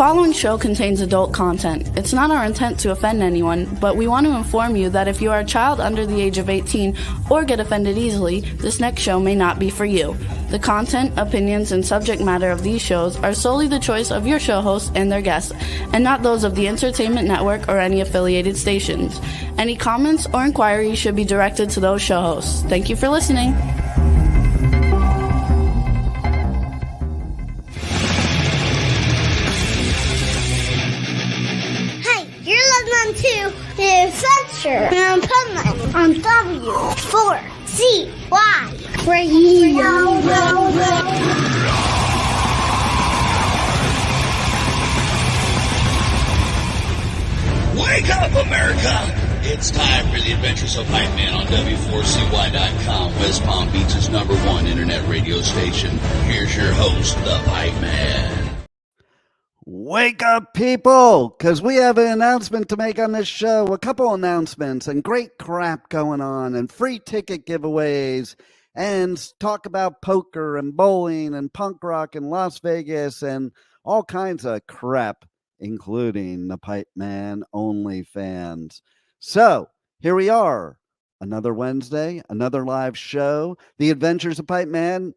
following show contains adult content. It's not our intent to offend anyone, but we want to inform you that if you are a child under the age of 18 or get offended easily, this next show may not be for you. The content, opinions, and subject matter of these shows are solely the choice of your show hosts and their guests, and not those of the Entertainment Network or any affiliated stations. Any comments or inquiries should be directed to those show hosts. Thank you for listening. To the Adventures of Pipeman on W4CY Radio. Wake up, America! It's time for the Adventures of Pipeman on W4CY.com, West Palm Beach's #1 internet radio station. Here's your host, the Pipeman. Wake up, people, because we have an announcement to make on this show. A couple announcements and great crap going on and free ticket giveaways and talk about poker and bowling and punk rock in Las Vegas and all kinds of crap, including the Pipeman OnlyFans. So here we are, another Wednesday, another live show, The Adventures of Pipeman.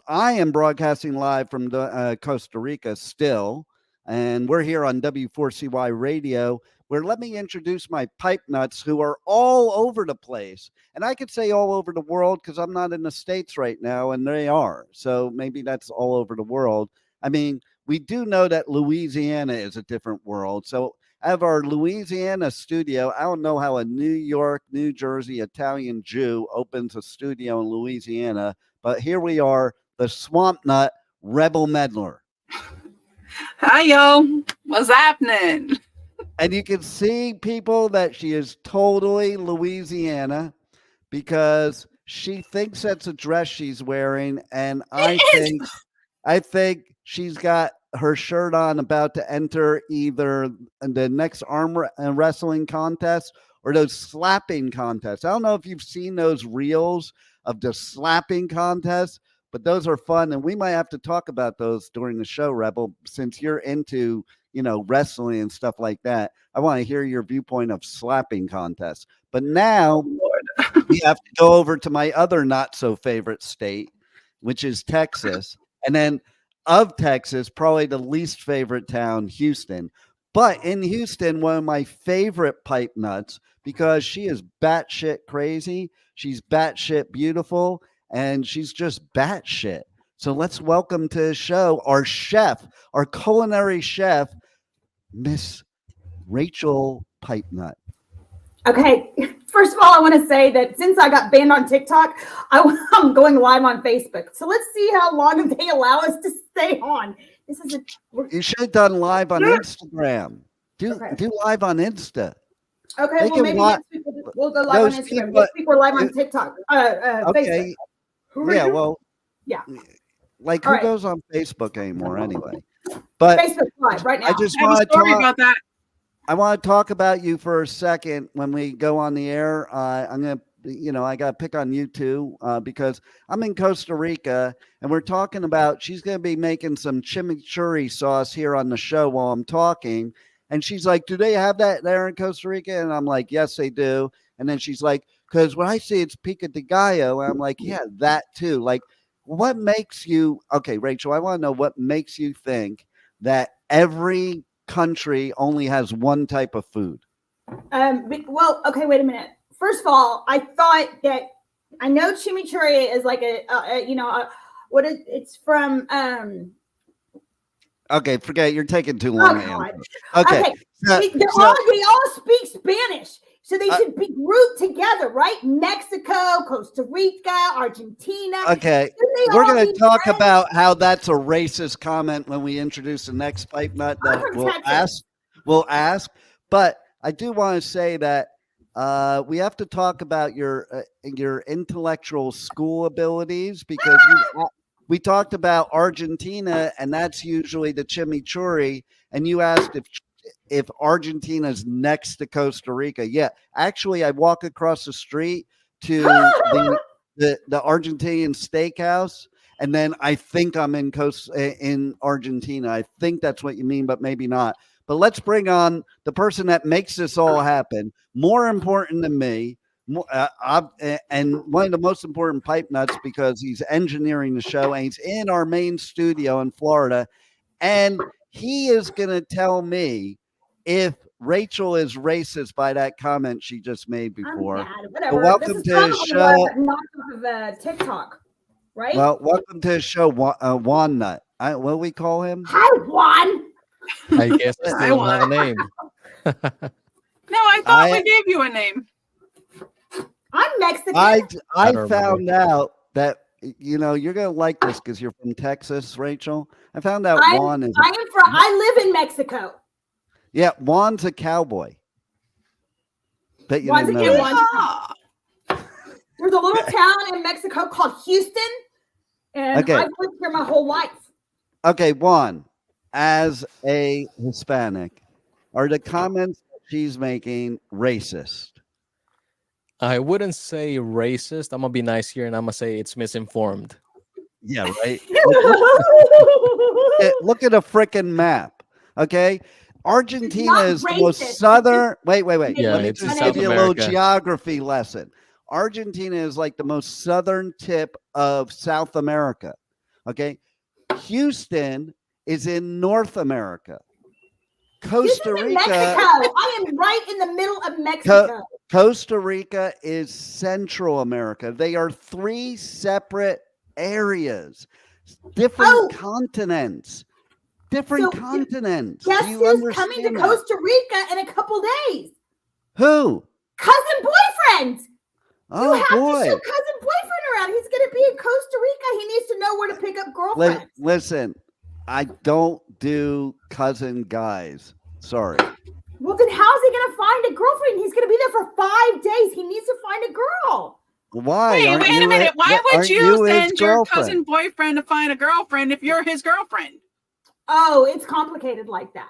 I am broadcasting live from Costa Rica still. And we're here on W4CY Radio, where let me introduce my pipe nuts who are all over the place. And I could say all over the world because I'm not in the States right now, and they are. So maybe that's all over the world. I mean, we do know that Louisiana is a different world. So out of our Louisiana studio, I don't know how a New York, New Jersey Italian Jew opens a studio in Louisiana, but here we are, the Swamp Nut Rebel Meddler. Hi, yo. What's happening? And you can see, people, that she is totally Louisiana because she thinks that's a dress she's wearing. And I think she's got her shirt on about to enter either the next arm wrestling contest or those slapping contests. I don't know if you've seen those reels of the slapping contests, but those are fun, and we might have to talk about those during the show, Rebel, since you're into, wrestling and stuff like that. I want to hear your viewpoint of slapping contests. But now we have to go over to my other not-so-favorite state, which is Texas. And then of Texas, probably the least favorite town, Houston. But in Houston, one of my favorite pipe nuts, because she is batshit crazy, she's batshit beautiful, and she's just batshit. So let's welcome to the show our chef, our culinary chef, Miss Rachel Pipenut. Okay, first of all, I want to say that since I got banned on TikTok, I'm going live on Facebook. So let's see how long they allow us to stay on. You should have done live on Instagram. Do live on Insta. Okay, well, maybe next week we'll go live on Instagram. Next week we're live on TikTok. Okay. Facebook. Like, who goes on Facebook anymore anyway? But Facebook Live right now. I just want to talk about that. I want to talk about you for a second when we go on the air. I'm going to, I got to pick on you too, because I'm in Costa Rica and we're talking about, she's going to be making some chimichurri sauce here on the show while I'm talking. And she's like, do they have that there in Costa Rica? And I'm like, yes, they do. And then she's like, because when I say it's pico de gallo, I'm like, yeah, that too. Like, what makes you, okay, Rachel, I want to know what makes you think that every country only has one type of food? Well, okay, wait a minute. First of all, I thought that, I know chimichurri is like it's from, okay, forget it. You're taking too long. Okay. We all speak Spanish. So they should be grouped together, right? Mexico, Costa Rica, Argentina. Okay. We're going to talk about how that's a racist comment when we introduce the next pipe nut that we'll ask. But I do want to say that we have to talk about your intellectual school abilities, because we talked about Argentina, and that's usually the chimichurri, and you asked if Argentina's next to Costa Rica. Yeah, actually, I walk across the street to the Argentinian steakhouse, and then I think I'm in Argentina. I think that's what you mean, but maybe not. But let's bring on the person that makes this all happen. More important than me, and one of the most important pipe nuts, because he's engineering the show and he's in our main studio in Florida, and he is going to tell me if Rachel is racist by that comment she just made before. Whatever. Welcome to the show. Not of TikTok, right? Well, welcome to the show, Juan Nut. What do we call him? Hi, Juan. I guess I still don't have a name. No, I thought we gave you a name. I'm Mexican. I found out that, you're going to like this because you're from Texas, Rachel. I found out Juan is. I live in Mexico. Yeah, Juan's a cowboy. Bet you Juan's didn't know that. There's a little town in Mexico called Houston, and I've lived here my whole life. Okay, Juan, as a Hispanic, are the comments she's making racist? I wouldn't say racist. I'm gonna be nice here, and I'm gonna say it's misinformed. Yeah, right. Look at a freaking map. Okay, Argentina is the most southern. Wait. Yeah, Let me it's just South give you a little America. geography lesson. Argentina is like the most southern tip of South America. Okay, Houston is in North America. Costa Rica. Mexico. I am right in the middle of Mexico. Costa Rica is Central America. They are three separate areas, different continents. Continents. Guess who's coming to Costa Rica in a couple days? Who? Cousin boyfriend. Oh, you have boy. to show cousin boyfriend around. He's going to be in Costa Rica. He needs to know where to pick up girlfriends. Listen, I don't do cousin guys. Sorry. Well, then how's he going to find a girlfriend? He's going to be there for 5 days. He needs to find a girl. Why? Wait a minute. Why would you send your cousin boyfriend to find a girlfriend if you're his girlfriend? Oh, it's complicated like that.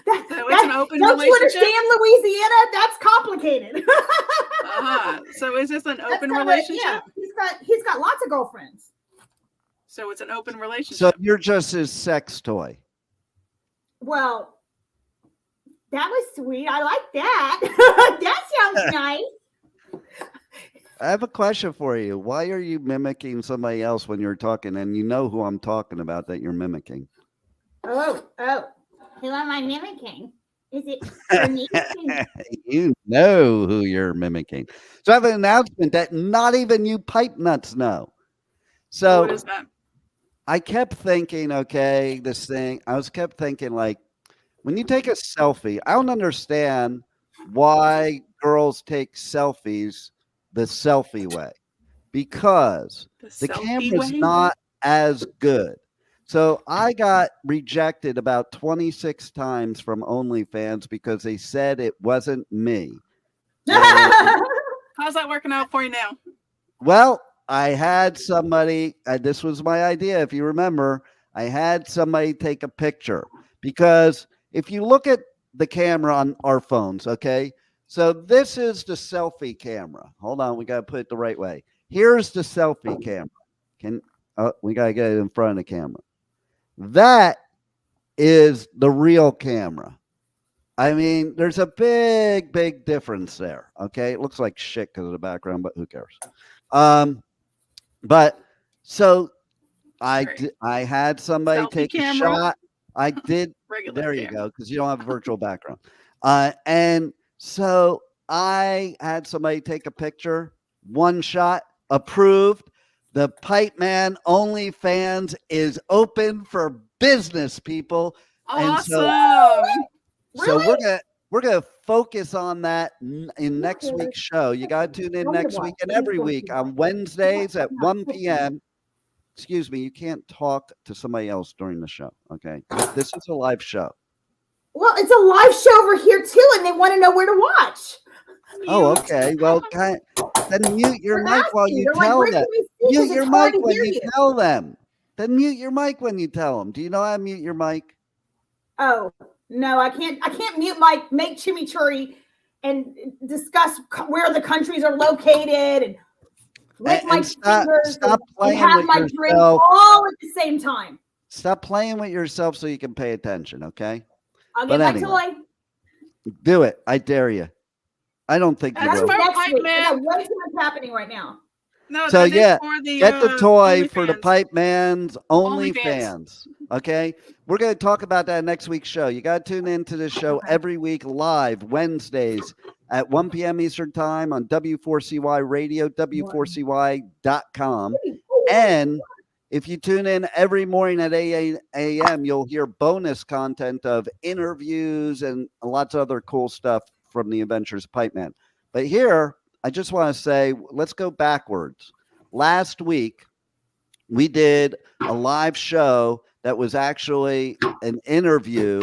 It's an open don't relationship. You understand, Louisiana? That's complicated. So is this an open relationship? Yeah, he's got lots of girlfriends. So it's an open relationship. So you're just his sex toy. Well, that was sweet. I like that. That sounds nice. I have a question for you. Why are you mimicking somebody else when you're talking, and you know who I'm talking about that you're mimicking? Oh. Who am I mimicking? Is it me? You know who you're mimicking. So I have an announcement that not even you pipe nuts know. So what is that? I kept thinking, I kept thinking, like, when you take a selfie, I don't understand why girls take selfies the selfie way, because the camera's not as good. So I got rejected about 26 times from OnlyFans because they said it wasn't me. How's that working out for you now? Well, I had somebody, this was my idea, if you remember, I had somebody take a picture, because if you look at the camera on our phones, okay, so this is the selfie camera. Hold on, we got to put it the right way. Here's the selfie camera. We got to get it in front of the camera. That is the real camera. I mean, there's a big, big difference there. Okay. It looks like shit because of the background, but who cares? But so I had somebody selfie take camera. A shot. I did. There you go. Because you don't have a virtual background. And so I had somebody take a picture, one shot, approved. The Pipeman OnlyFans is open for business, people. Awesome. And so we're gonna focus on that in next week's show. You gotta tune in next week and every week on Wednesdays at 1 p.m. Excuse me, you can't talk to somebody else during the show. Okay, this is a live show. Well, it's a live show over here too, and they want to know where to watch. Oh, okay. Well, then mute your mic while you tell them. Mute your mic when you tell them. Then mute your mic when you tell them. Do you know how to mute your mic? Oh, no, I can't. I can't mute make chimichurri and discuss where the countries are located. And lick my fingers, stop and playing have with my drink yourself. all at the same time. Stop playing with yourself so you can pay attention, okay? I'll get my toy. Do it. I dare you. I don't think you will. Next week. I got way too much happening right now. No, so get the toy for the Pipeman's OnlyFans. Okay, we're going to talk about that next week's show. You got to tune into this show every week live Wednesdays at 1 p.m. Eastern Time on W4CY Radio, W4CY.com. And if you tune in every morning at 8 a.m., you'll hear bonus content of interviews and lots of other cool stuff from the Adventures of Pipeman. But here, I just want to say, let's go backwards. Last week, we did a live show that was actually an interview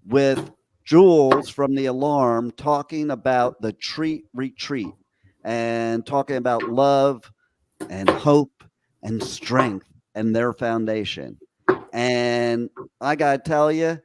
with Jules from The Alarm talking about the Treat Retreat and talking about love and hope and strength and their foundation. And I got to tell you,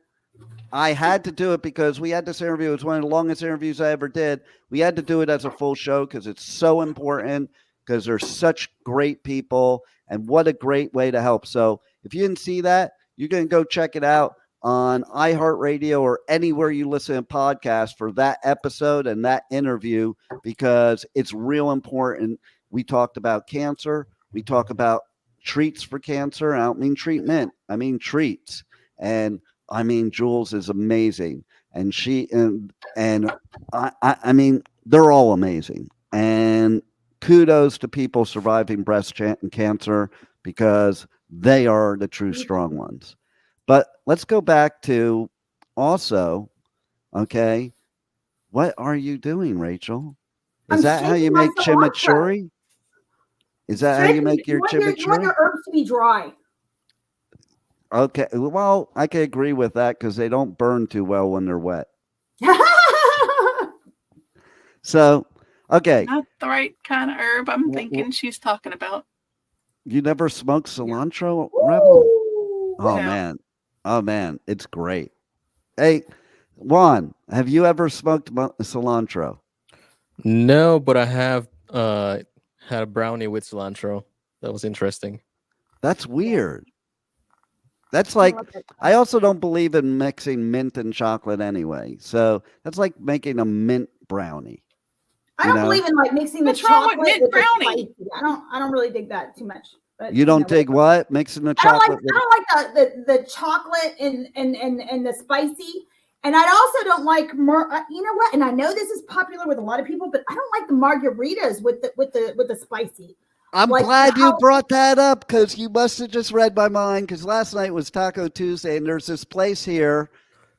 I had to do it because we had this interview. It was one of the longest interviews I ever did. We had to do it as a full show because it's so important, because they're such great people, and what a great way to help. So if you didn't see that, you can go check it out on iHeartRadio or anywhere you listen to podcasts for that episode and that interview, because it's real important. We talked about cancer. We talk about treats for cancer. I don't mean treatment. I mean treats. And I mean, Jules is amazing, and I mean, they're all amazing. And kudos to people surviving breast cancer, because they are the true strong ones. But let's go back to also, okay, what are you doing, Rachel? Is that how you make chimichurri? Is that how you make your chimichurri? You want your herbs to be dry. Okay, well, I can agree with that because they don't burn too well when they're wet. So, okay. Not the right kind of herb I'm thinking she's talking about. You never smoked cilantro, Rebel? Oh, no. Oh, man. It's great. Hey, Juan, have you ever smoked cilantro? No, but I have had a brownie with cilantro. That was interesting. That's weird. That's like, I also don't believe in mixing mint and chocolate anyway. So that's like making a mint brownie. I don't believe in like mixing the chocolate with mint brownie. I don't really dig that too much. But, you don't dig what? Mixing the chocolate? I don't like the chocolate and the spicy. And I also don't like, you know what? And I know this is popular with a lot of people, but I don't like the margaritas with the spicy. I'm glad you brought that up, because you must have just read my mind, because last night was Taco Tuesday, and there's this place here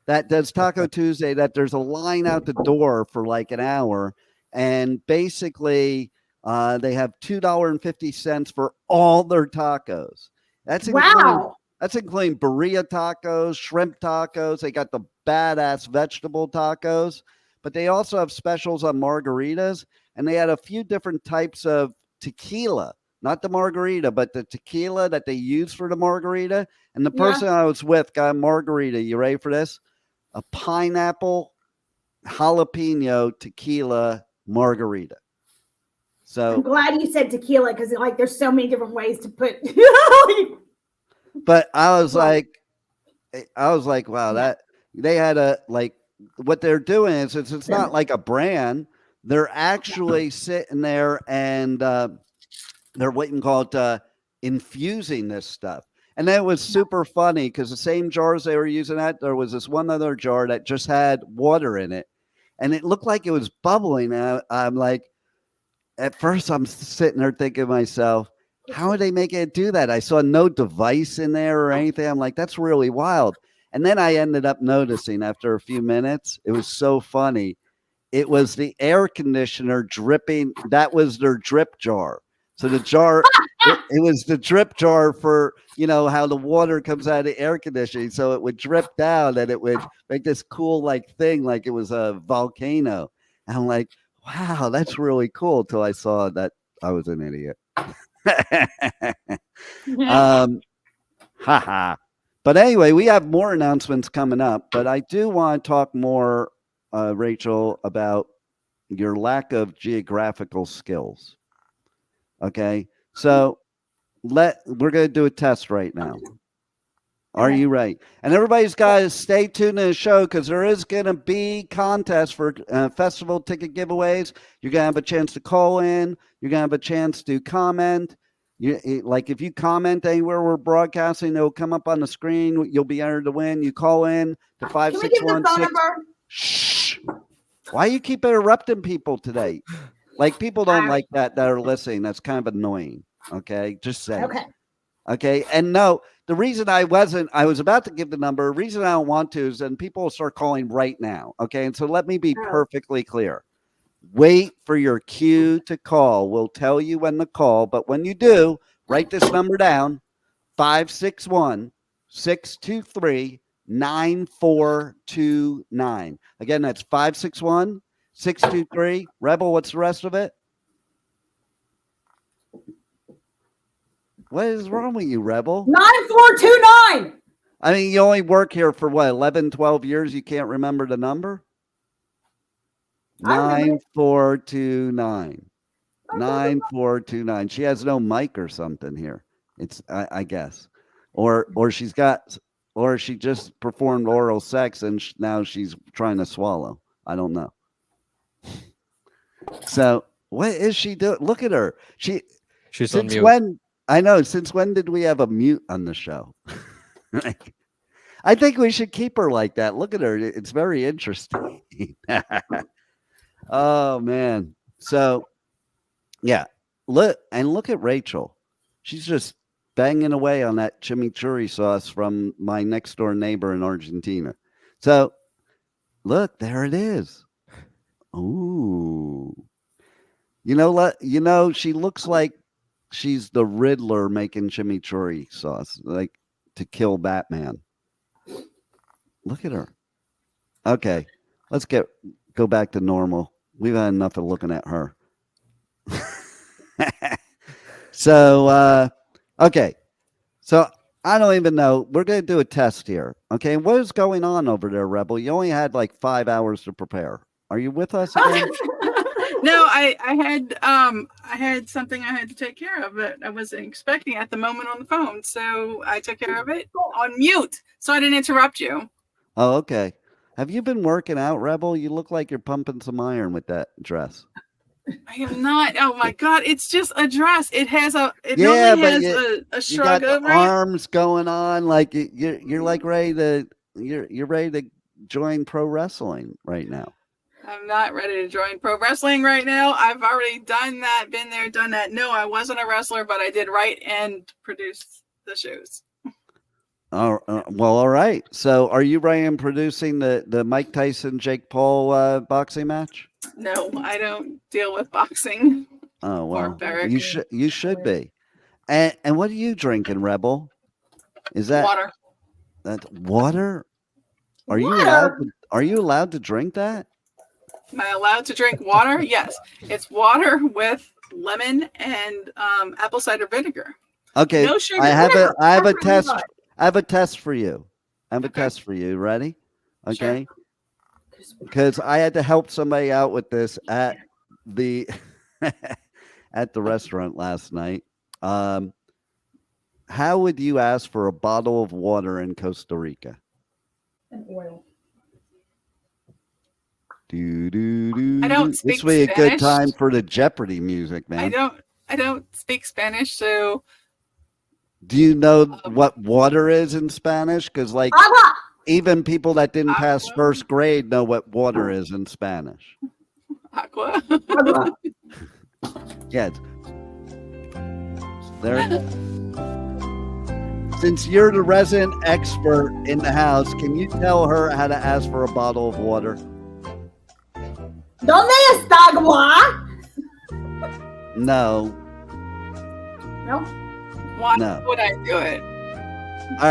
that does Taco Tuesday that there's a line out the door for like an hour, and basically they have $2.50 for all their tacos. That's including burrito tacos, shrimp tacos. They got the badass vegetable tacos, but they also have specials on margaritas, and they had a few different types of tequila, not the margarita, but the tequila that they use for the margarita. And the person I was with got a margarita. You ready for this? A pineapple jalapeno tequila margarita. So I'm glad you said tequila, because like there's so many different ways to put. But I was like, wow, that they had what they're doing is it's not like a brand. They're actually sitting there and they're what you can call it infusing this stuff. And that was super funny, because the same jars they were using there was this one other jar that just had water in it. And it looked like it was bubbling. And I'm like, at first I'm sitting there thinking to myself, how are they making it do that? I saw no device in there or anything. I'm like, that's really wild. And then I ended up noticing after a few minutes, it was so funny. It was the air conditioner dripping. That was their drip jar. So the jar, it was the drip jar for, how the water comes out of the air conditioning. So it would drip down and it would make this cool thing, like it was a volcano. And I'm like, wow, that's really cool. Till I saw that I was an idiot. But anyway, we have more announcements coming up, but I do want to talk more, Rachel, about your lack of geographical skills. Okay. So we're going to do a test right now. Are you right? And everybody's got to stay tuned to the show because there is going to be contests for festival ticket giveaways. You're going to have a chance to call in. You're going to have a chance to comment. Like if you comment anywhere we're broadcasting, it'll come up on the screen. You'll be entered to win. You call in to 5616. Shh. Why you keep interrupting people today? Like people don't like that are listening. That's kind of annoying. Okay, just say. Okay, and no, the reason I was about to give the number. The reason I don't want to is then people will start calling right now. Okay, and so let me be perfectly clear. Wait for your cue to call. We'll tell you when to call, but when you do, write this number down: 561-623-9429. Again, that's 561-623. Rebel, what's the rest of it? What is wrong with you, Rebel? 9429. I mean, you only work here for what, 11, 12 years? You can't remember the number? 9429. 9429. She has no mic or something here. It's I guess. Or she just performed oral sex and now she's trying to swallow. I don't know. So, what is she doing? Look at her. She's on mute. I know. Since when did we have a mute on the show? I think we should keep her like that. Look at her. It's very interesting. Oh, man. So, yeah. Look at Rachel. She's just banging away on that chimichurri sauce from my next door neighbor in Argentina. So, look, there it is. Ooh. She looks like she's the Riddler making chimichurri sauce, like to kill Batman. Look at her. Okay, let's go back to normal. We've had enough of looking at her. So, okay. So I don't even know. We're going to do a test here. Okay, what is going on over there, Rebel? You only had like 5 hours to prepare. Are you with us again? No, I had something I had to take care of that I wasn't expecting at the moment on the phone. So I took care of it on mute so I didn't interrupt you. Oh, okay. Have you been working out, Rebel? You look like you're pumping some iron with that dress. I am not. Oh my God. It's just a dress. It has a shrug you got over the arms going on. Like you're like ready to join pro wrestling right now. I'm not ready to join pro wrestling right now. I've already done that, been there, done that. No, I wasn't a wrestler, but I did write and produce the shows. Well, all right. So are you ready in producing the Mike Tyson, Jake Paul boxing match? No, I don't deal with boxing. Oh, well, you should be. And what are you drinking, Rebel? Is that water? That's water? Are you allowed to drink that? Am I allowed to drink water? Yes. It's water with lemon and apple cider vinegar. Okay. No sugar. I have a test. I have a test for you. Ready? Okay. Because I had to help somebody out with this at the at the restaurant last night. How would you ask for a bottle of water in Costa Rica? And oil. Do, do, do. I don't speak This would be a Spanish. good time for the Jeopardy music, man. I don't speak Spanish, so. Do you know what water is in Spanish? Because like even people that didn't pass first grade know what water is in Spanish. Aqua. Yeah. There. Since you're the resident expert in the house, can you tell her how to ask for a bottle of water? ¿Dónde está agua? No. No? Why No. would I do it? All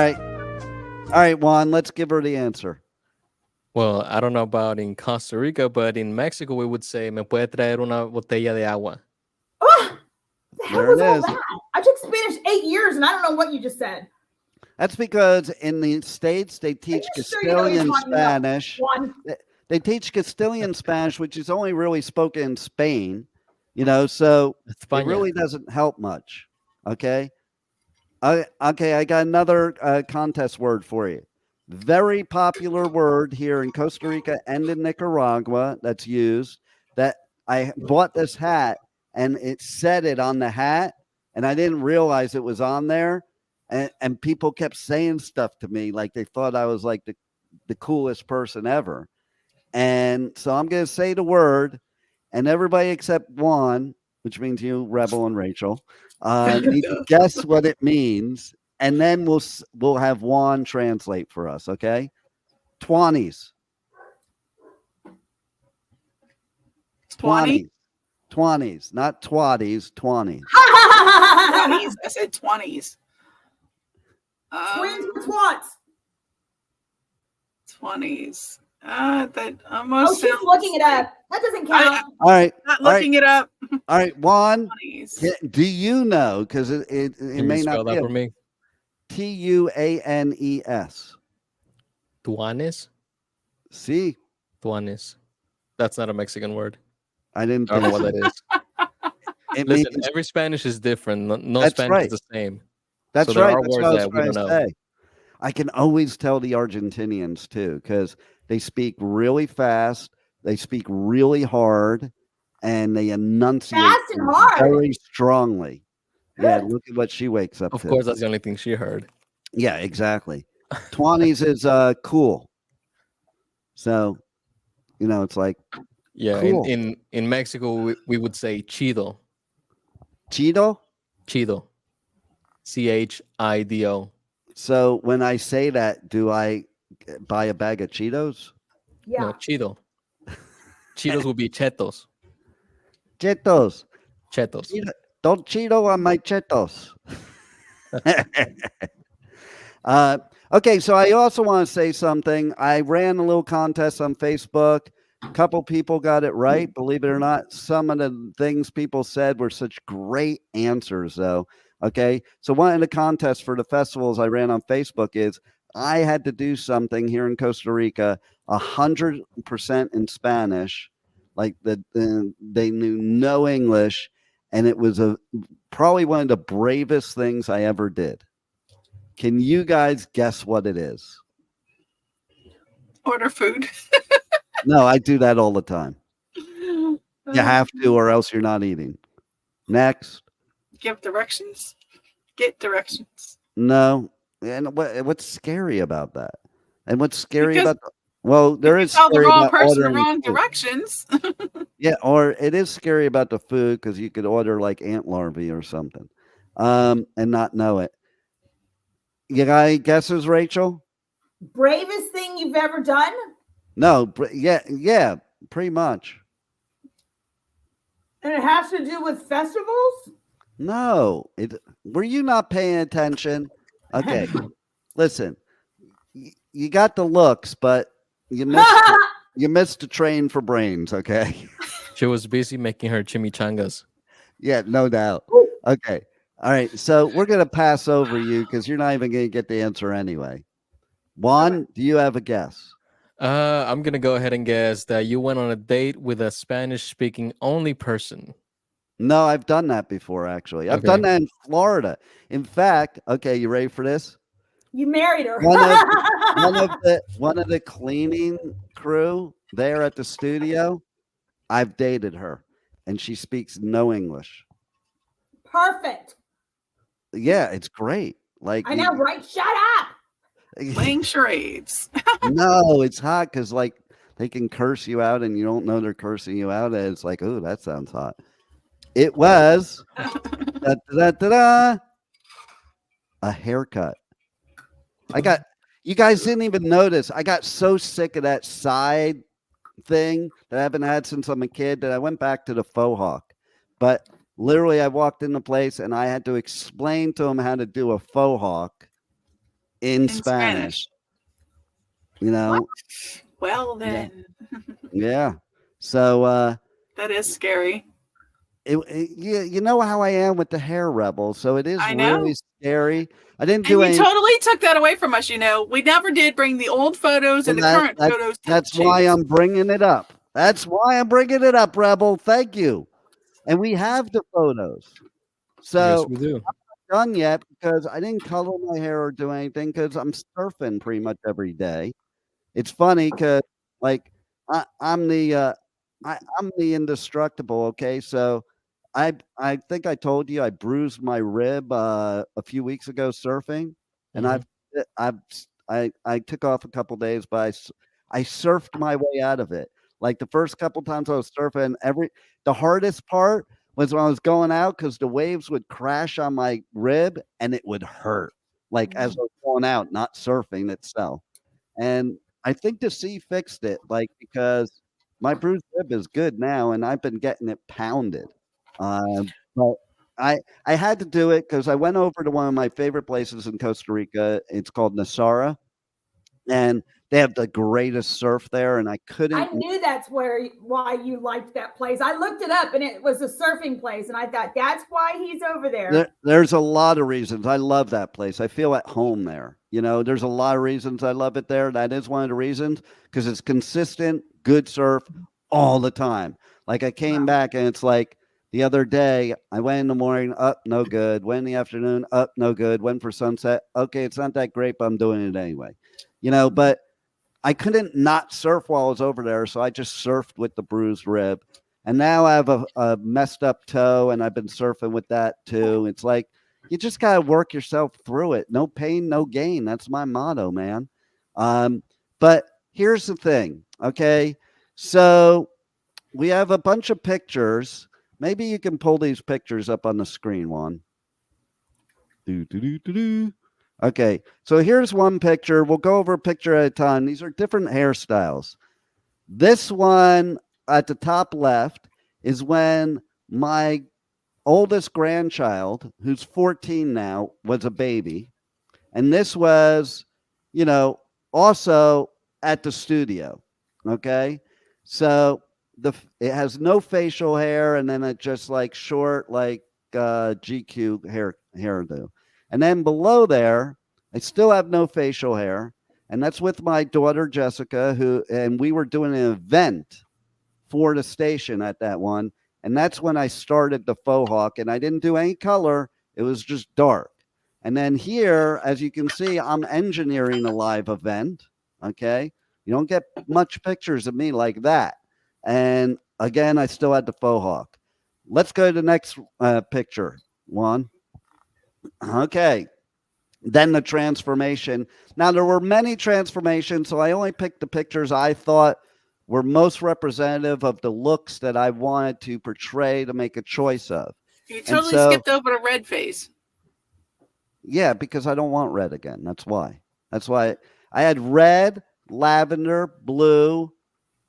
right, Juan, let's give her the answer. Well, I don't know about in Costa Rica, but in Mexico, we would say, ¿me puede traer una botella de agua? Oh, the hell There was it all is. that? I took Spanish 8 years, and I don't know what you just said. That's because in the States, they teach Castilian Spanish. They teach Castilian Spanish, which is only really spoken in Spain. So it España. really doesn't help much. Okay. Okay. I got another contest word for you. Very popular word here in Costa Rica and in Nicaragua that's used, that I bought this hat and it said it on the hat and I didn't realize it was on there. And people kept saying stuff to me like they thought I was like the coolest person ever. And so I'm going to say the word, and everybody except Juan, which means you, Rebel, and Rachel, need to guess what it means. And then we'll have Juan translate for us, okay? 20s. 20? 20s, not twatties, 20s. 20s. I said 20s. Twins with twats. 20s. That almost. She's looking it up. That doesn't count. All right. Not looking it up. All right, Juan. 20s. Do you know? Because it may not spell be that for me. Tuanes. Tuanes. See, Tuanes. That's not a Mexican word. I didn't I don't know think what that is. Listen, every Spanish is different. No That's Spanish right. is the same. That's So there right. are That's words what I was that we trying don't to know. say. I can always tell the Argentinians too, because they speak really fast, they speak really hard, and they enunciate Fast and hard. very strongly. Yeah, look at what she wakes up Of to. course, that's the only thing she heard. Yeah, exactly. 20s is cool. So, it's like Yeah, cool. in Mexico, we would say chido. Chido. Chido. Chido. So when I say that, do I buy a bag of Cheetos? Yeah. No, chido. Cheetos would be chetos. Cheetos. Chetos. Don't Cheeto on my Cheetos. Okay, so I also want to say something. I ran a little contest on Facebook. A couple people got it right, believe it or not. Some of the things people said were such great answers, though. Okay, so one of the contests for the festivals I ran on Facebook is I had to do something here in Costa Rica 100% in Spanish, like they knew no English, and it was probably one of the bravest things I ever did. Can you guys guess what it is? Order food. No, I do that all the time. You have to, or else you're not eating. Next. Give directions. Get directions. No. And what's scary about that? And what's scary Because about well, there is tell the scary wrong about person the ordering wrong food. directions. Yeah, or it is scary about the food because you could order like ant larvae or something, and not know it. You got any guesses, Rachel? Bravest thing you've ever done? No, yeah, pretty much. And it has to do with festivals? No, were you not paying attention? Okay, listen, you got the looks, but you missed the train for brains. Okay. She was busy making her chimichangas. Yeah, no doubt. Okay. All right. So we're going to pass over you because you're not even going to get the answer anyway. Juan, do you have a guess? I'm going to go ahead and guess that you went on a date with a Spanish-speaking only person. No, I've done that before, actually. I've done that in Florida. In fact, okay, you ready for this? You married her. One of the cleaning crew there at the studio, I've dated her, and she speaks no English. Perfect. Yeah, it's great. Like I know, right? Shut up. Playing charades. No, it's hot because like they can curse you out and you don't know they're cursing you out. And it's like, oh, that sounds hot. It was a haircut. You guys didn't even notice. I got so sick of that side thing that I haven't had since I'm a kid that I went back to the faux hawk. But literally, I walked in the place and I had to explain to them how to do a faux hawk in Spanish. You know? Well, then. Yeah. So that is scary. You know how I am with the hair rebel, so it is really scary. I didn't do anything. You totally took that away from us. We never did bring the old photos and the current photos. That's why I'm bringing it up. That's why I'm bringing it up, Rebel. Thank you. and we have the photos. Yes, So we do. done yet because I didn't color my hair or do anything because I'm surfing pretty much every day. It's funny because like I'm I'm the indestructible. Okay, so I think I told you I bruised my rib a few weeks ago surfing, and Mhm. I took off a couple days, but I surfed my way out of it. Like the first couple times I was surfing, the hardest part was when I was going out because the waves would crash on my rib and it would hurt. Like as I was going out, not surfing itself. And I think the sea fixed it, like, because my bruised rib is good now, and I've been getting it pounded. But I had to do it because I went over to one of my favorite places in Costa Rica. It's called Nasara, and they have the greatest surf there, and I I couldn't. knew that's why you liked that place. I looked it up and it was a surfing place, and I thought that's why he's over there. There's a lot of reasons. I love that place. I feel at home there. You know, there's a lot of reasons I love it there. That is one of the reasons because it's consistent, good surf all the time. Like I came back and it's like the other day, I went in the morning, up, no good. Went in the afternoon, up, no good. Went for sunset. Okay, it's not that great, but I'm doing it anyway. You know, but I couldn't not surf while I was over there, so I just surfed with the bruised rib. And now I have a messed up toe, and I've been surfing with that too. It's like you just gotta work yourself through it. No pain, no gain. That's my motto, man. But here's the thing, okay? So we have a bunch of pictures. Maybe you can pull these pictures up on the screen, Juan. Okay, so here's one picture. We'll go over a picture at a time. These are different hairstyles. This one at the top left is when my oldest grandchild, who's 14 now, was a baby. And this was, you know, also at the studio. Okay. So it has no facial hair, and then it just like short, like GQ hairdo. And then below there, I still have no facial hair. And that's with my daughter, Jessica, and we were doing an event for the station at that one. And that's when I started the faux hawk, and I didn't do any color. It was just dark. And then here, as you can see, I'm engineering a live event. Okay. You don't get much pictures of me like that. And again, I still had the faux hawk. Let's go to the next picture. One. Okay. Then the transformation. Now, there were many transformations, so I only picked the pictures I thought were most representative of the looks that I wanted to portray to make a choice of. You totally skipped over the red face. Yeah, because I don't want red again. That's why. That's why I had red, lavender, blue,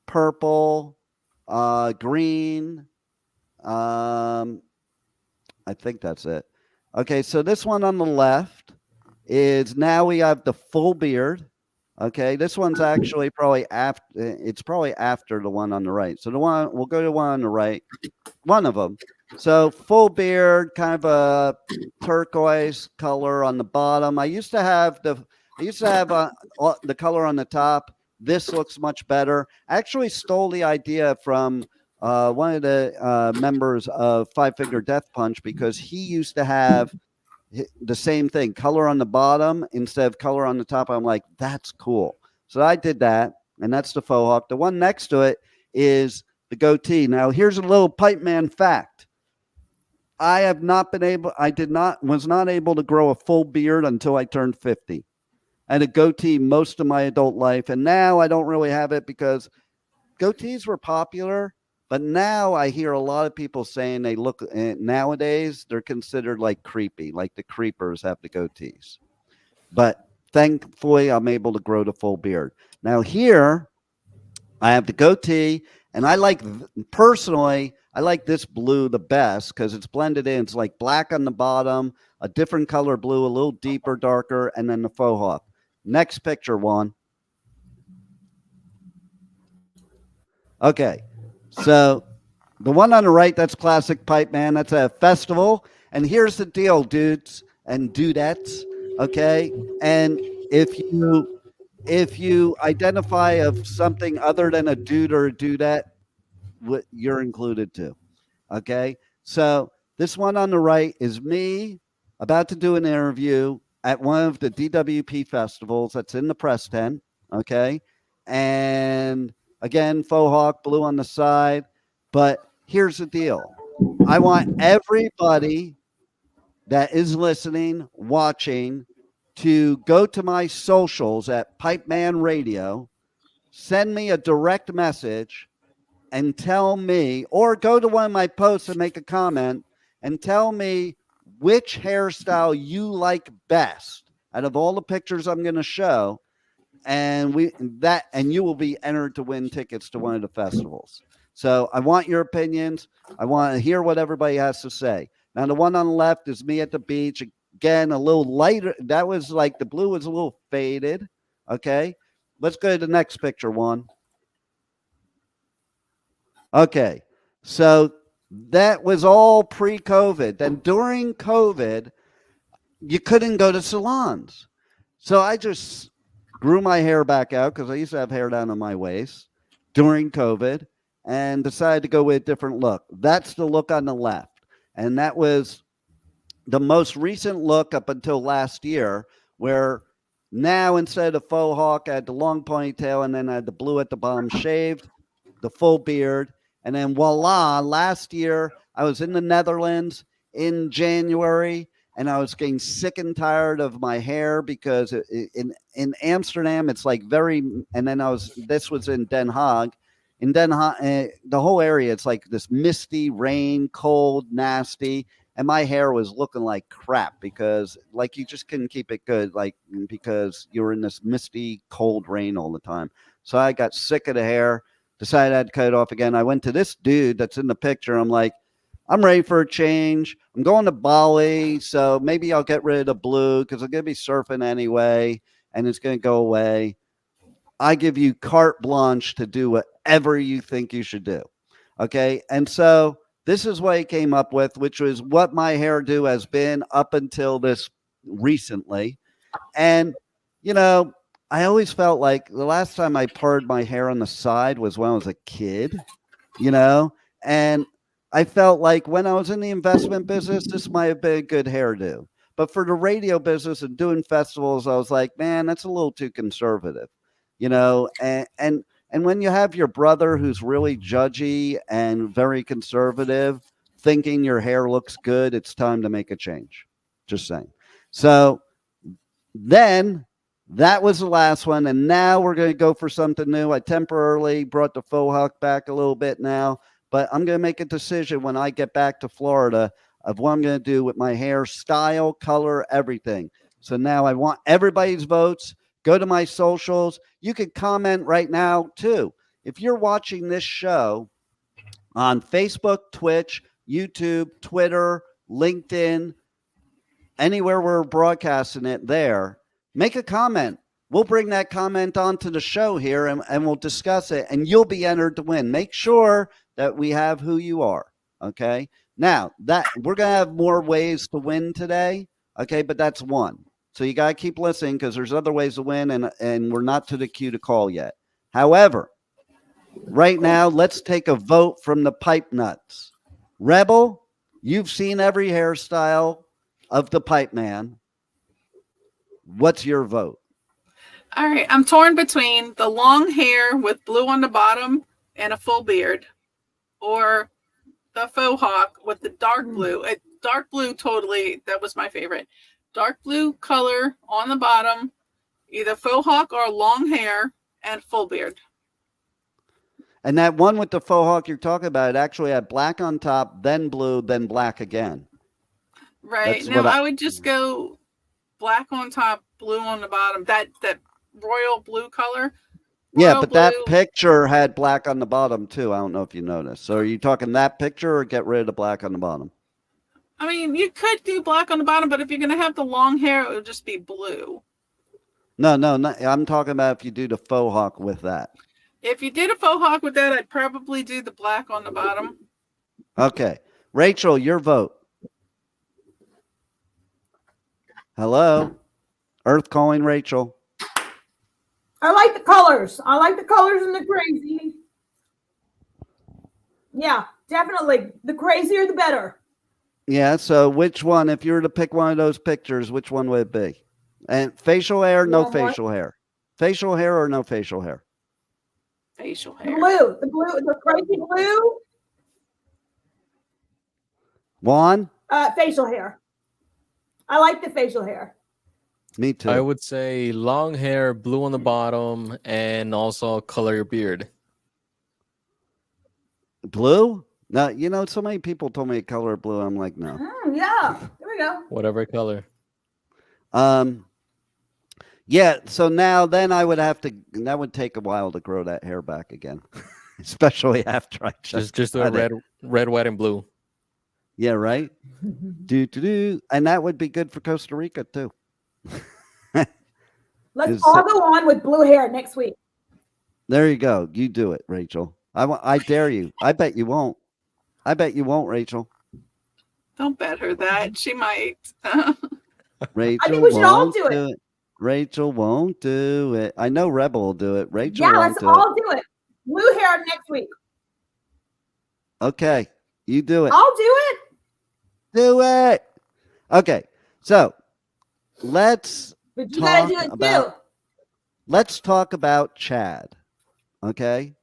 purple, green. I think that's it. Okay, so this one on the left is now we have the full beard. Okay, this one's actually probably after. It's probably after the one on the right. So we'll go to the one on the right. One of them. So full beard, kind of a turquoise color on the bottom. I used to have the color on the top. This looks much better. I actually stole the idea from one of the members of Five Finger Death Punch because he used to have the same thing, color on the bottom instead of color on the top. I'm like, that's cool. So I did that, and that's the faux hawk. The one next to it is the goatee. Now, here's a little Pipeman fact. Was not able to grow a full beard until I turned 50. I had a goatee most of my adult life, and now I don't really have it because goatees were popular. But now I hear a lot of people saying they look, nowadays they're considered like creepy, like the creepers have the goatees. But thankfully, I'm able to grow the full beard. Now here, I have the goatee, and I like this blue the best because it's blended in. It's like black on the bottom, a different color blue, a little deeper, darker, and then the faux hawk. Next picture, Juan. Okay. So the one on the right, that's classic Pipeman. That's a festival. And here's the deal, dudes and dudettes. Okay. And if you identify of something other than a dude or a dudette, you're included too. Okay. So this one on the right is me about to do an interview at one of the DWP festivals that's in the press tent. Okay. And again, faux hawk, blue on the side. But here's the deal. I want everybody that is listening, watching, to go to my socials at Pipeman Radio, send me a direct message and tell me, or go to one of my posts and make a comment and tell me which hairstyle you like best out of all the pictures I'm going to show. And you will be entered to win tickets to one of the festivals. So I want your opinions. I want to hear what everybody has to say. Now, the one on the left is me at the beach. Again, a little lighter. That was like the blue was a little faded. Okay. Let's go to the next picture, one. Okay. So that was all pre-COVID. Then during COVID, you couldn't go to salons. So I just grew my hair back out because I used to have hair down on my waist during COVID and decided to go with a different look. That's the look on the left. And that was the most recent look up until last year, where now instead of faux hawk, I had the long ponytail and then I had the blue at the bottom shaved, the full beard. And then voila, last year I was in the Netherlands in January and I was getting sick and tired of my hair because in Amsterdam, it's like and then this was in Den Haag. In Den Haag, the whole area, it's like this misty, rain, cold, nasty. And my hair was looking like crap because like you just couldn't keep it good, like because you were in this misty, cold rain all the time. So I got sick of the hair, decided I'd cut it off again. I went to this dude that's in the picture. I'm like, I'm ready for a change. I'm going to Bali, so maybe I'll get rid of the blue because I'm going to be surfing anyway, and it's going to go away. I give you carte blanche to do whatever you think you should do. Okay, and so this is what he came up with, which was what my hairdo has been up until this recently. And, you know, I always felt like the last time I parted my hair on the side was when I was a kid, you know, and I felt like when I was in the investment business, this might have been a good hairdo. But for the radio business and doing festivals, I was like, man, that's a little too conservative, you know, and when you have your brother who's really judgy and very conservative, thinking your hair looks good, it's time to make a change. Just saying. So then that was the last one. And now we're going to go for something new. I temporarily brought the faux hawk back a little bit now, but I'm going to make a decision when I get back to Florida of what I'm going to do with my hair, style, color, everything. So now I want everybody's votes. Go to my socials. You can comment right now, too. If you're watching this show on Facebook, Twitch, YouTube, Twitter, LinkedIn, anywhere we're broadcasting it there, make a comment. We'll bring that comment onto the show here and we'll discuss it, and you'll be entered to win. Make sure that we have who you are, okay? Now, that we're going to have more ways to win today, okay, but that's one. So you got to keep listening because there's other ways to win, and we're not to the queue to call yet. However, right now, let's take a vote from the pipe nuts. Rebel, you've seen every hairstyle of the pipe man. What's your vote? All right, I'm torn between the long hair with blue on the bottom and a full beard, or the faux hawk with the dark blue. Dark blue, totally, that was my favorite. Dark blue color on the bottom, either faux hawk or long hair and full beard. And that one with the faux hawk you're talking about, it actually had black on top, then blue, then black again. Right. Now I would just go black on top, blue on the bottom. That royal blue color. Yeah, but that picture had black on the bottom too. I don't know if you noticed. So are you talking that picture or get rid of the black on the bottom? I mean, you could do black on the bottom, but if you're going to have the long hair, it would just be blue. No. I'm talking about if you do the faux hawk with that. If you did a faux hawk with that, I'd probably do the black on the bottom. Okay. Rachel, your vote. Hello? Earth calling Rachel. I like the colors. I like the colors and the crazy. Yeah, definitely. The crazier, the better. Yeah. So which one, if you were to pick one of those pictures, which one would it be? And facial hair, no Long one. facial hair. Facial hair or no facial hair? Facial The hair. the crazy blue. Juan? Facial hair. I like the facial hair. Me too. I would say long hair, blue on the bottom, and also color your beard. Blue? No, you know, so many people told me to color it blue. I'm like, no. Yeah. There we go. Whatever color. Yeah, so now then I would have to, that would take a while to grow that hair back again. Especially after I Just do a cut it. red, white, and blue. Yeah, right? Do. And that would be good for Costa Rica too. Let's all go on with blue hair next week. There you go. You do it, Rachel. I dare you. I bet you won't. I bet you won't, Rachel. Don't bet her that. She might. Rachel I think we should all won't do it. Rachel won't do it. I know Rebel will do it. Rachel Yeah, won't let's do all do it. Blue hair next week. Okay, you do it. I'll do it. Do it. Okay, so let's But you gotta do it too. let's talk about Chad. Okay,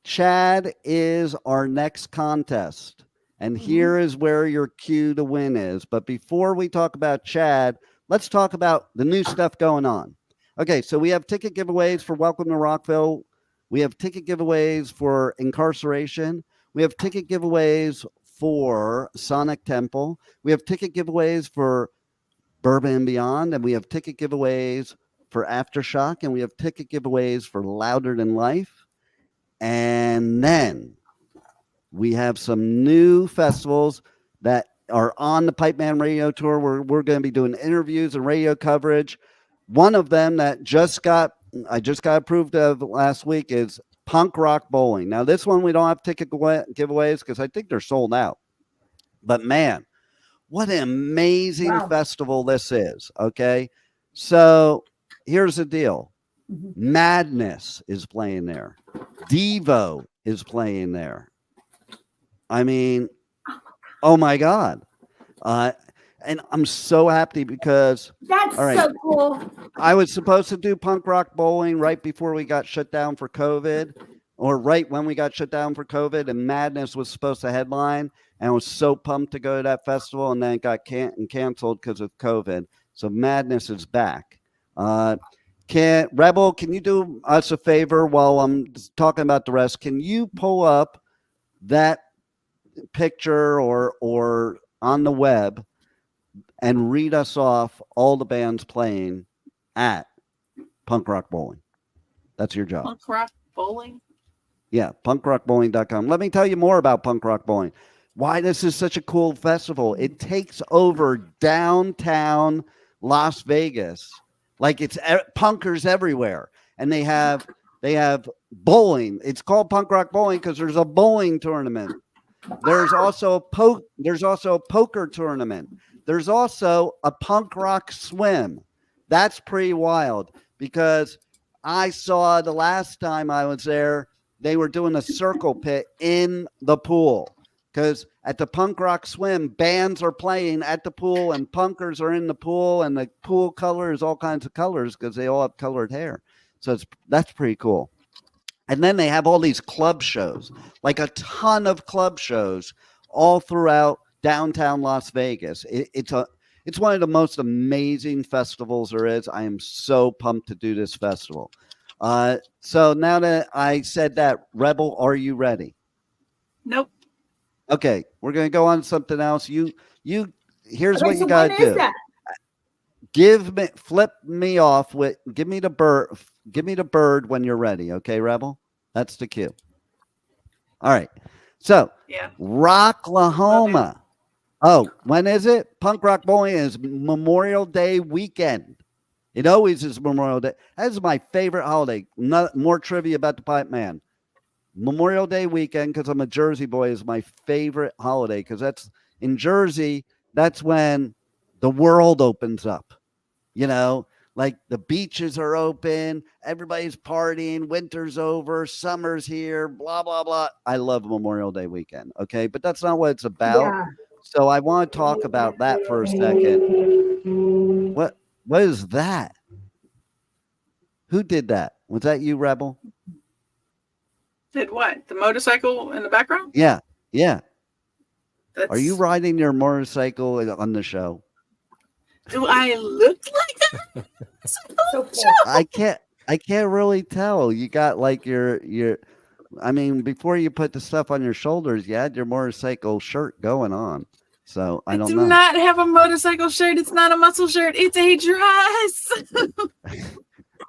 Chad is our next contest, and here is where your cue to win is. But before we talk about Chad, let's talk about the new stuff going on. Okay, so we have ticket giveaways for Welcome to Rockville. We have ticket giveaways for Incarceration. We have ticket giveaways for Sonic Temple. We have ticket giveaways for Bourbon and Beyond. And we have ticket giveaways for Aftershock. And we have ticket giveaways for Louder Than Life. And then we have some new festivals that are on the Pipeman Radio Tour. We're going to be doing interviews and radio coverage. One of them that I just got approved of last week is Punk Rock Bowling. Now, this one we don't have ticket giveaways because I think they're sold out. But man, what an amazing festival this is. Okay, so here's the deal: Madness is playing there. Devo is playing there. I mean, oh my God. And I'm so happy because That's so cool. I was supposed to do Punk Rock Bowling right before we got shut down for COVID, or right when we got shut down for COVID, and Madness was supposed to headline, and I was so pumped to go to that festival, and then it got canceled because of COVID. So Madness is back. Rebel, can you do us a favor while I'm talking about the rest? Can you pull up that picture or on the web and read us off all the bands playing at Punk Rock Bowling? That's your job. Punk Rock Bowling? Yeah, punkrockbowling.com. Let me tell you more about Punk Rock Bowling. Why this is such a cool festival. It takes over downtown Las Vegas. Like it's punkers everywhere. And they have bowling. It's called Punk Rock Bowling because there's a bowling tournament. There's also a poker tournament. There's also a punk rock swim. That's pretty wild because I saw the last time I was there, they were doing a circle pit in the pool because at the punk rock swim, bands are playing at the pool and punkers are in the pool, and the pool color is all kinds of colors because they all have colored hair. So that's pretty cool. And then they have all these club shows, like a ton of club shows all throughout downtown Las Vegas. It's one of the most amazing festivals there is. I am so pumped to do this festival. So now that I said that, Rebel, are you ready? Nope. Okay, we're gonna go on to something else. Here's what you gotta do. Flip me off with give me the bird when you're ready. Okay, Rebel? That's the cue. All right. So Rocklahoma. Oh, when is it? Punk Rock Bowling is Memorial Day weekend. It always is Memorial Day. That is my favorite holiday. More trivia about the Pipe Man. Memorial Day weekend, because I'm a Jersey boy, is my favorite holiday because that's in Jersey. That's when the world opens up. You know, like the beaches are open, everybody's partying, winter's over, summer's here, blah, blah, blah. I love Memorial Day weekend. Okay. But that's not what it's about. Yeah. So I want to talk about that for a second. What is that? Who did that? Was that you, Rebel? Did what? The motorcycle in the background? Yeah. That's... Are you riding your motorcycle on the show? Do I look like that? So I can't really tell. You got like your I mean, before you put the stuff on your shoulders, you had your motorcycle shirt going on. So I don't do know. not have a motorcycle shirt. It's not a muscle shirt. It's a dress.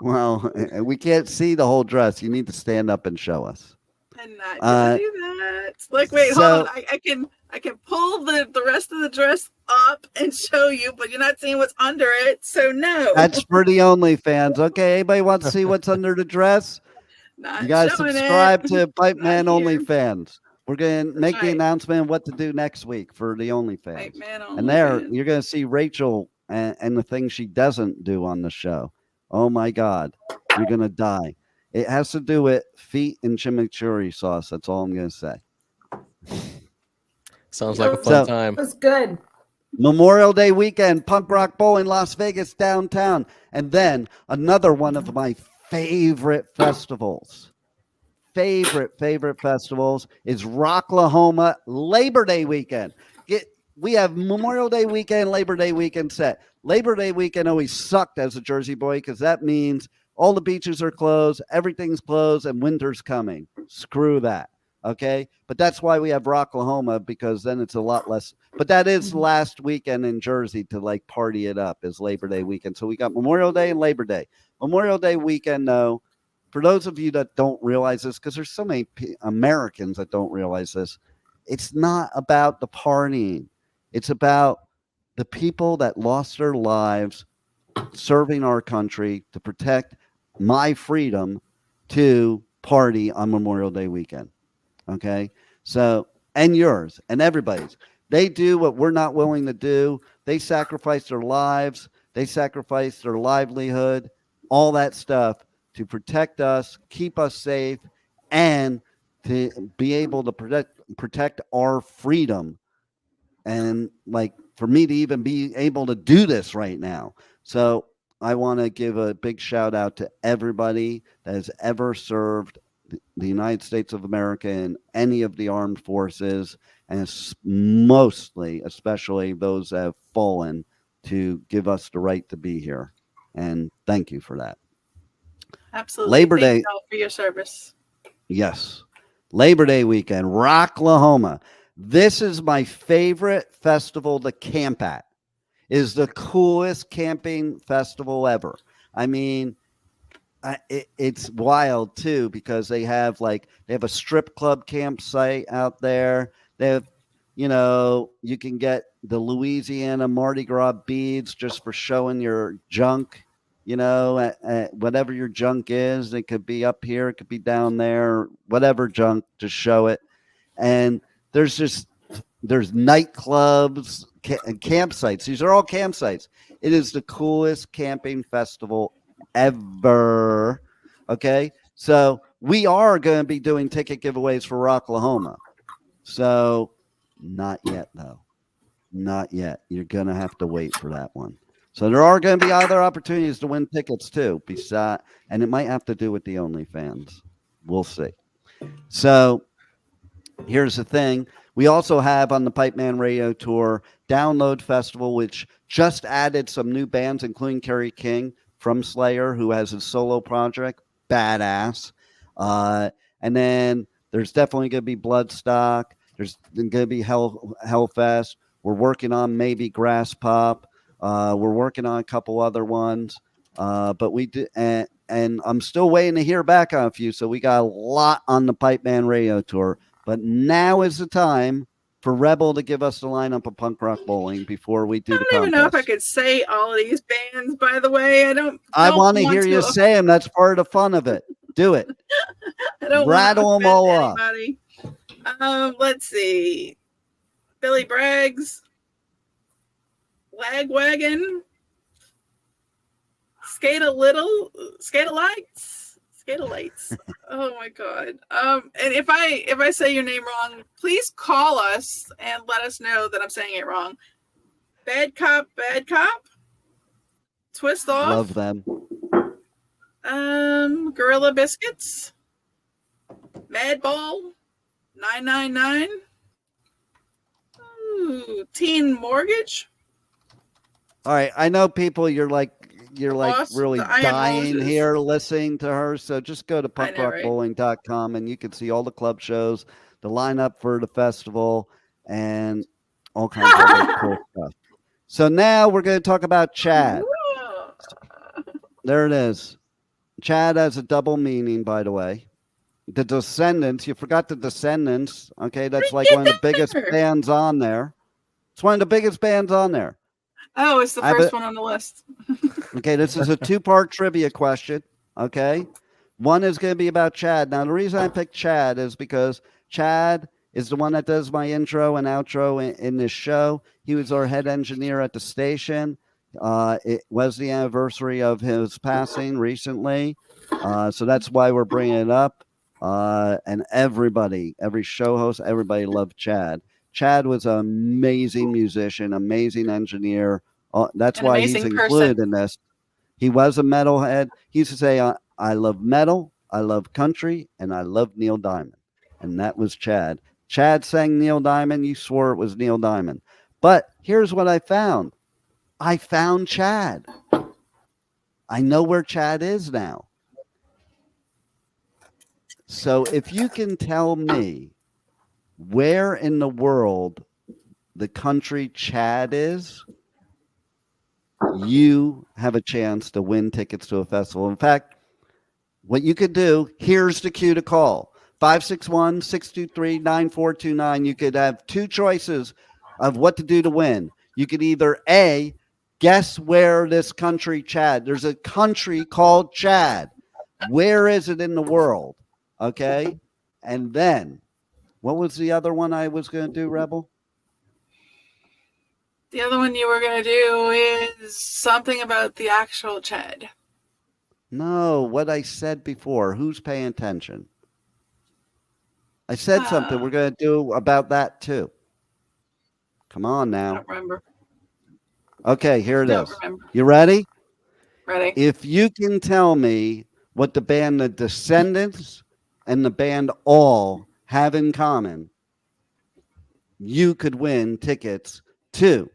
Well, we can't see the whole dress. You need to stand up and show us. I'm not gonna do that. Like, wait, hold on. I can pull the rest of the dress up and show you, but you're not seeing what's under it. So no. That's for the OnlyFans. Okay, anybody want to see what's under the dress? Not you gotta subscribe to Pipeman OnlyFans. We're gonna make the announcement of what to do next week for the OnlyFans. And there you're gonna see Rachel and the things she doesn't do on the show. Oh my God, you're gonna die. It has to do with feet and chimichurri sauce. That's all I'm gonna say. Sounds like a fun time. It was good. Memorial Day weekend, Punk Rock Bowling, Las Vegas downtown, and then another one of my favorite festivals. Favorite festivals is Rocklahoma Labor Day weekend. We have Memorial Day weekend, Labor Day weekend set. Labor Day weekend always sucked as a Jersey boy because that means all the beaches are closed, everything's closed, and winter's coming. Screw that. Okay, but that's why we have Rocklahoma, because then it's a lot less. But that is last weekend in Jersey to like party it up, is Labor Day weekend. So we got Memorial Day and Labor Day. Memorial Day weekend, though, for those of you that don't realize this, because there's so many Americans that don't realize this, it's not about the partying. It's about the people that lost their lives serving our country to protect my freedom to party on Memorial Day weekend. Okay, so, and yours and everybody's. They do what we're not willing to do. They sacrifice their lives. They sacrifice their livelihood, all that stuff to protect us, keep us safe, and to be able to protect our freedom. And like for me to even be able to do this right now. So I want to give a big shout out to everybody that has ever served the United States of America in any of the armed forces, and especially those that have fallen to give us the right to be here. And thank you for that. Absolutely. Labor Thank Day you all for your service. Yes. Labor Day weekend, Rocklahoma. This is my favorite festival to camp at. It is the coolest camping festival ever. I mean, it's wild too, because they have a strip club campsite out there. They have, you can get the Louisiana Mardi Gras beads just for showing your junk, whatever your junk is. It could be up here, it could be down there, whatever junk, to show it. And there's nightclubs and campsites. These are all campsites. It is the coolest camping festival ever. Okay, so we are going to be doing ticket giveaways for Rocklahoma. So not yet, though. Not yet. You're going to have to wait for that one. So there are going to be other opportunities to win tickets too. And it might have to do with the OnlyFans. We'll see. So here's the thing. We also have on the Pipeman Radio Tour Download Festival, which just added some new bands, including Kerry King from Slayer, who has his solo project, badass. And then there's definitely going to be Bloodstock. There's going to be Hellfest. We're working on maybe Grass Pop. We're working on a couple other ones. But we do, and I'm still waiting to hear back on a few. So we got a lot on the Pipeman Radio Tour. But now is the time for Rebel to give us the lineup of Punk Rock Bowling before we do the contest. I don't even know if I could say all of these bands, by the way. I want to hear you say them. That's part of the fun of it. Do it. I don't rattle them all off. Let's see. Billy Bragg's, Lagwagon, Skate-A-Lights, Catalites. Oh my god. And if I say your name wrong, please call us and let us know that I'm saying it wrong. Bad cop. Twist off. Love them. Gorilla Biscuits. Madball. 999. Ooh, Teen Mortgage. All right, I know people. You're like really I Am dying Moses. here listening to her. So just go to I know, right? punkrockbowling.com and you can see all the club shows, the lineup for the festival, and all kinds of other cool stuff. So now we're going to talk about Chad. There it is. Chad has a double meaning, by the way. The Descendants. You forgot the Descendants. Okay, that's like one of the biggest bands on there. It's one of the biggest bands on there. Oh, it's the first one on the list. Okay, this is a two-part trivia question. Okay, one is going to be about Chad. Now, the reason I picked Chad is because Chad is the one that does my intro and outro in this show. He was our head engineer at the station. It was the anniversary of his passing recently, so that's why we're bringing it up. And every show host, everybody loved Chad. Chad was an amazing musician, amazing engineer. That's why he's included in this. He was a metalhead. He used to say, I love metal, I love country, and I love Neil Diamond. And that was Chad. Chad sang Neil Diamond. You swore it was Neil Diamond. But here's what I found. I found Chad. I know where Chad is now. So if you can tell me where in the world the country Chad is, you have a chance to win tickets to a festival. In fact, what you could do, here's the cue to call. 561-623-9429. You could have two choices of what to do to win. You could either A, guess where this country Chad, there's a country called Chad. Where is it in the world? Okay. And then, what was the other one I was going to do, Rebel? The other one you were going to do is something about the actual Chad. No, what I said before. Who's paying attention? I said something we're going to do about that too. Come on now. I don't remember. Okay, here it is. Remember. You ready? Ready. If you can tell me what the band The Descendants and the band All have in common, you could win tickets to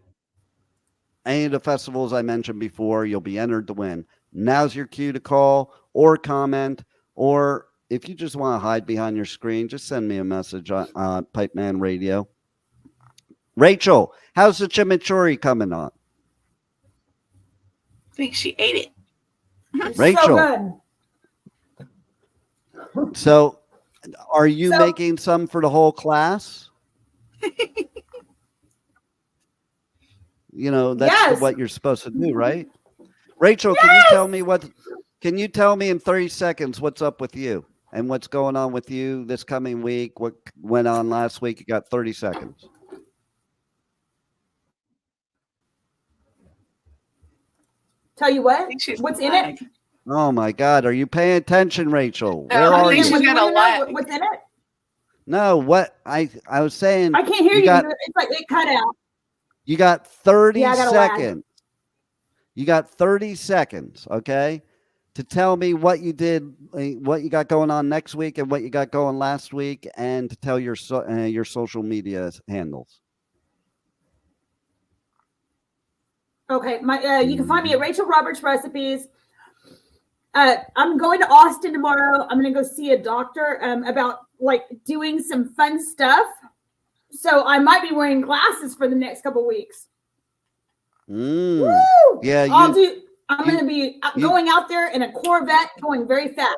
any of the festivals I mentioned before. You'll be entered to win. Now's your cue to call or comment, or if you just want to hide behind your screen, just send me a message on Pipeman Radio. Rachel, how's the chimichurri coming on? I think she ate it. Rachel. So are you making some for the whole class? You know, that's what you're supposed to do, right? Rachel, can you tell me in 30 seconds what's up with you and what's going on with you this coming week? What went on last week? You got 30 seconds. Tell you what, what's in it? Oh my God. Are you paying attention, Rachel? Where are you? She's got a lag. What's in it? No, what I was saying. I can't hear you. It's like it cut out. You got 30 seconds. You got 30 seconds, okay, to tell me what you did, what you got going on next week and what you got going last week, and to tell your social media handles. Okay, you can find me at Rachel Roberts Recipes. I'm going to Austin tomorrow. I'm going to go see a doctor about like doing some fun stuff. So I might be wearing glasses for the next couple of weeks. Woo! Yeah, I'm going to be going out there in a Corvette, going very fast.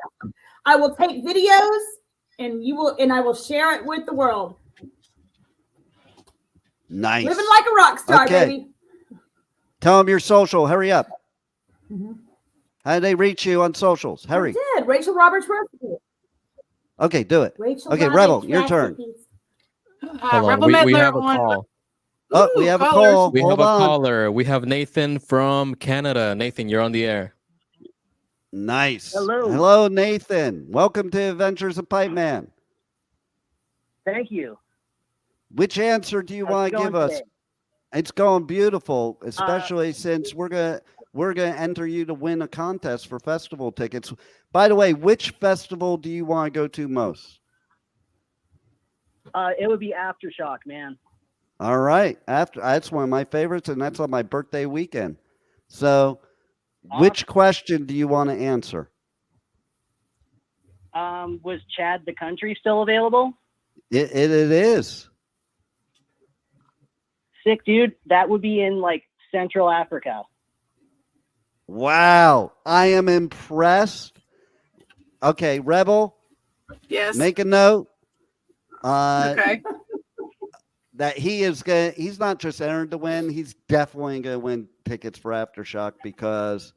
I will take videos, and I will share it with the world. Nice, living like a rock star, baby. Tell them your social. Hurry up. Mm-hmm. How do they reach you on socials? Hurry. I did. Rachel Roberts Recipes. Okay, do it. Rachel okay, Roberts Rebel, your turn. Hold on. We have a call. Oh, we have a call. We have a caller. We have Nathan from Canada. Nathan, you're on the air. Nice. Hello. Nathan. Welcome to Adventures of Pipeman. Thank you. Which answer do you want to give us? Today? It's going beautiful, especially since we're gonna enter you to win a contest for festival tickets. By the way, which festival do you want to go to most? It would be Aftershock, man. All right, that's one of my favorites, and that's on my birthday weekend. So, which question do you want to answer? Was Chad the Country still available? It is. Sick, dude. That would be in like Central Africa. Wow, I am impressed. Okay, Rebel. Yes. Make a note. Okay. That he's not just entered to win, he's definitely gonna win tickets for Aftershock, because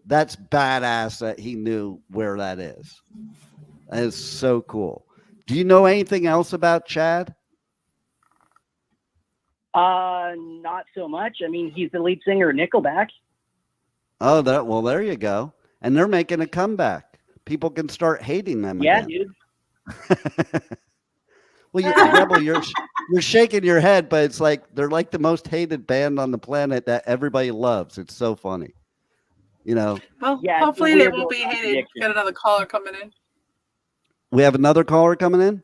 that's badass that he knew where that is. That is so cool. Do you know anything else about Chad? Not so much. I mean, he's the lead singer of Nickelback. Oh, there you go. And they're making a comeback. People can start hating them Yeah, again. dude. Well, Rebel, you're shaking your head, but it's like they're like the most hated band on the planet that everybody loves. It's so funny, you know. Well, Yeah, hopefully it's a they weird won't be little hated. contradiction. Got another caller coming in. We have another caller coming in.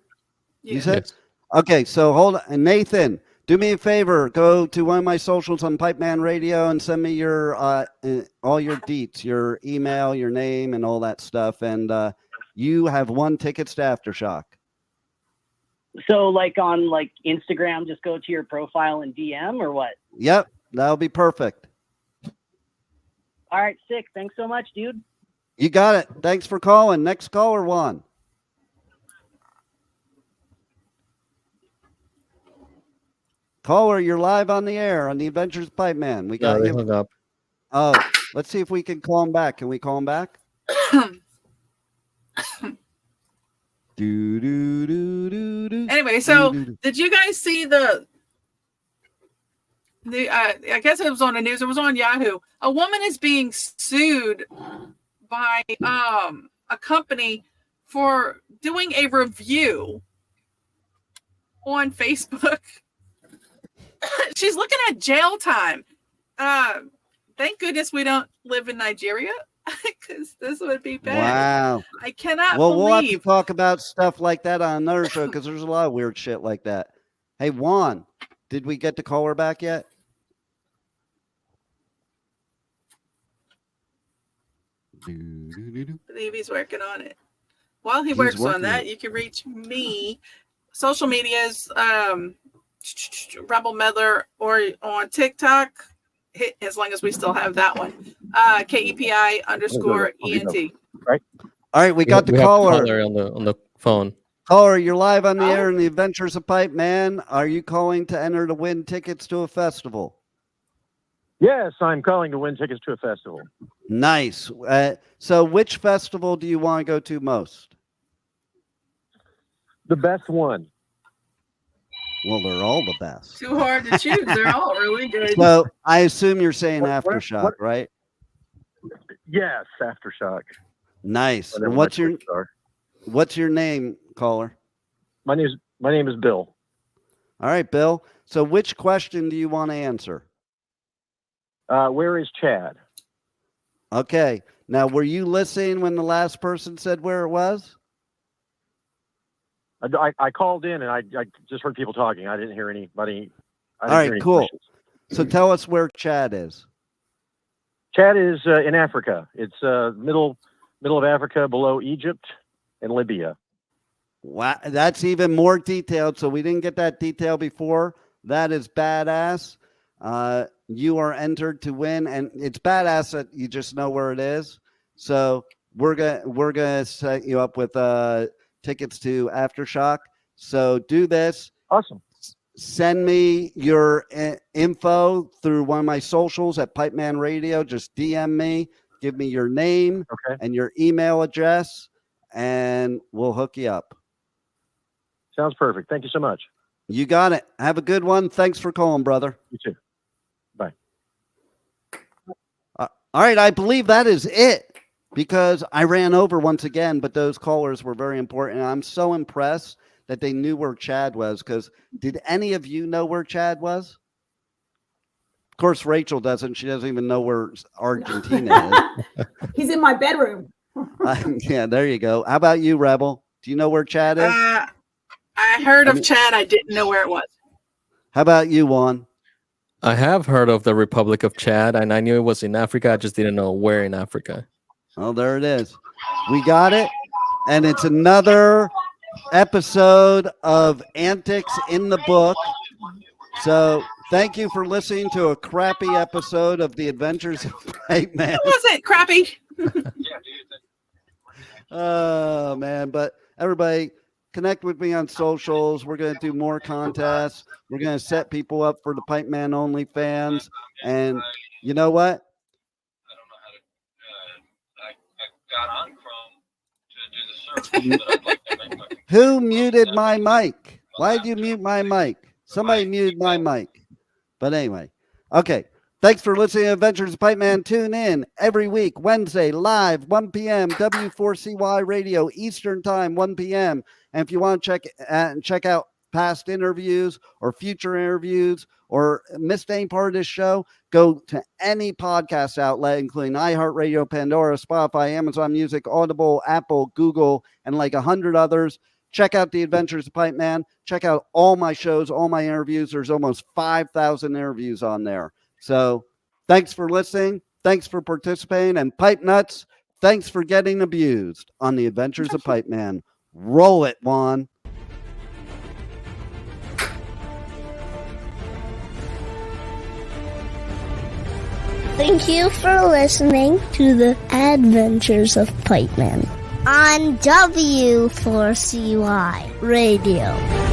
You said, okay. So hold on, Nathan. Do me a favor. Go to one of my socials on Pipeman Radio and send me your all your deets, your email, your name, and all that stuff. And you have won tickets to Aftershock. So, like on like Instagram, just go to your profile and DM or what? Yep, that'll be perfect. All right, sick. Thanks so much, dude. You got it. Thanks for calling. Next caller, Juan. Caller, you're live on the air on the Adventures of Pipeman. We got No, they you. hung up. Oh, let's see if we can call him back. Can we call him back? Anyway, so did you guys see the I guess it was on the news, it was on Yahoo. A woman is being sued by a company for doing a review on Facebook. She's looking at jail time. Thank goodness we don't live in Nigeria, because this would be bad. Wow. I cannot Well, we'll have to believe. talk about stuff like that on another show, because there's a lot of weird shit like that. Hey, Juan, did we get the caller back yet? I believe he's working on it. While he works on that, you can reach me. Social medias, Rebel Meddler, or on TikTok, as long as we still have that one. KEPI_ENT. Right. All right, we got the have caller. on the phone. Caller, you're live on the air in the Adventures of Pipeman. Are you calling to enter to win tickets to a festival? Yes, I'm calling to win tickets to a festival. Nice. So which festival do you want to go to most? The best one. Well, they're all the best. Too hard to choose. They're all really good. So I assume you're saying Aftershock, right? Yes, Aftershock. Nice. Whatever And my what's choices are. your name, caller? My name is Bill. All right, Bill. So which question do you want to answer? Where is Chad? Okay. Now, were you listening when the last person said where it was? I called in and I just heard people talking. I didn't hear anybody. All right, cool. Questions. So tell us where Chad is. Chad is in Africa. It's middle of Africa, below Egypt and Libya. Wow, that's even more detailed. So we didn't get that detail before. That is badass. You are entered to win, and it's badass that you just know where it is. So we're gonna set you up with tickets to Aftershock. So do this. Awesome. Send me your info through one of my socials at Pipeman Radio. Just DM me. Give me your name and your email address, and we'll hook you up. Sounds perfect. Thank you so much. You got it. Have a good one. Thanks for calling, brother. You too. Bye. All right. I believe that is it. because I ran over once again, but those callers were very important. And I'm so impressed that they knew where Chad was, because did any of you know where Chad was? Of course, Rachel doesn't. She doesn't even know where Argentina is. He's in my bedroom. Yeah, there you go. How about you, Rebel? Do you know where Chad is? I heard of Chad. I didn't know where it was. How about you, Juan? I have heard of the Republic of Chad, and I knew it was in Africa. I just didn't know where in Africa. Oh, there it is. We got it. And it's another episode of Antics in the Book. So thank you for listening to a crappy episode of The Adventures of Pipeman. Was it crappy? Oh, man. But everybody, connect with me on socials. We're going to do more contests. We're going to set people up for the Pipeman Only fans. And you know what? Who muted my mic? Why did you mute my mic? Somebody muted my mic. But anyway, okay. Thanks for listening to Adventures of Pipeman. Tune in every week, Wednesday, live, 1 p.m., W4CY Radio, Eastern Time, 1 p.m. And if you want to check out past interviews or future interviews or missed any part of this show, go to any podcast outlet, including iHeartRadio, Pandora, Spotify, Amazon Music, Audible, Apple, Google, and like 100 others. Check out The Adventures of Pipeman. Check out all my shows, all my interviews. There's almost 5,000 interviews on there. So thanks for listening. Thanks for participating. And Pipe Nuts, thanks for getting abused on The Adventures of Pipeman. Roll it, Juan. Thank you for listening to the Adventures of Pipeman on W4CY Radio.